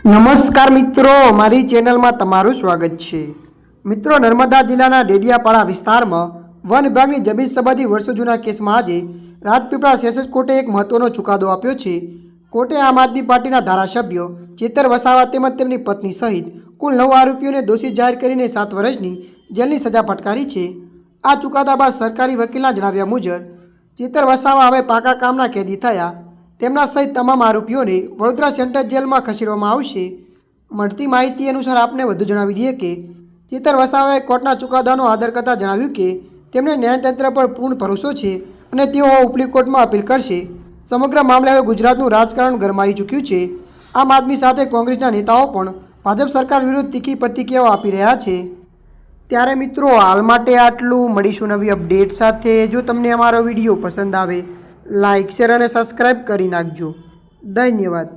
નમસ્કાર મિત્રો, મારી ચેનલમાં તમારું સ્વાગત છે। મિત્રો, નર્મદા જિલ્લાના ડેડિયાપાડા વિસ્તારમાં વન વિભાગની જમીન સંબંધી વર્ષો જૂના કેસમાં આજે રાજપીપળા સેશન્સ કોર્ટે એક મહત્વનો ચુકાદો આપ્યો છે। કોર્ટે આમ આદમી પાર્ટીના ધારાસભ્ય ચેતર વસાવા તેમજ તેમની પત્ની સહિત કુલ 9 આરોપીઓને દોષિત જાહેર કરીને 7 વર્ષની જેલની સજા ફટકારી છે। આ ચુકાદા બાદ સરકારી વકીલના જણાવ્યા મુજબ ચેતર વસાવા હવે પાકા કામના કેદી થયા। તેમના સહિત તમામ આરોપીઓને વડોદરા સેન્ટ્રલ જેલમાં ખસેડવામાં આવશે। મળતી માહિતી અનુસાર આપને વધુ જણાવી દઈએ કે ચેતર વસાવાએ કોર્ટના ચુકાદાનો આદર કરતા જણાવ્યું કે તેમને ન્યાયતંત્ર પર પૂર્ણ ભરોસો છે અને તેઓ ઉપલી કોર્ટમાં અપીલ કરશે। સમગ્ર મામલે હવે ગુજરાતનું રાજકારણ ગરમાઈ ચૂક્યું છે। આમ આદમી સાથે કોંગ્રેસના નેતાઓ પણ ભાજપ સરકાર વિરુદ્ધ તીખી પ્રતિક્રિયાઓ આપી રહ્યા છે। ત્યારે મિત્રો, હાલ માટે આટલું। મળીશું નવી અપડેટ સાથે। જો તમને અમારો વિડીયો પસંદ આવે, લાઇક, શેર અને સબસ્ક્રાઈબ કરી નાખજો। ધન્યવાદ।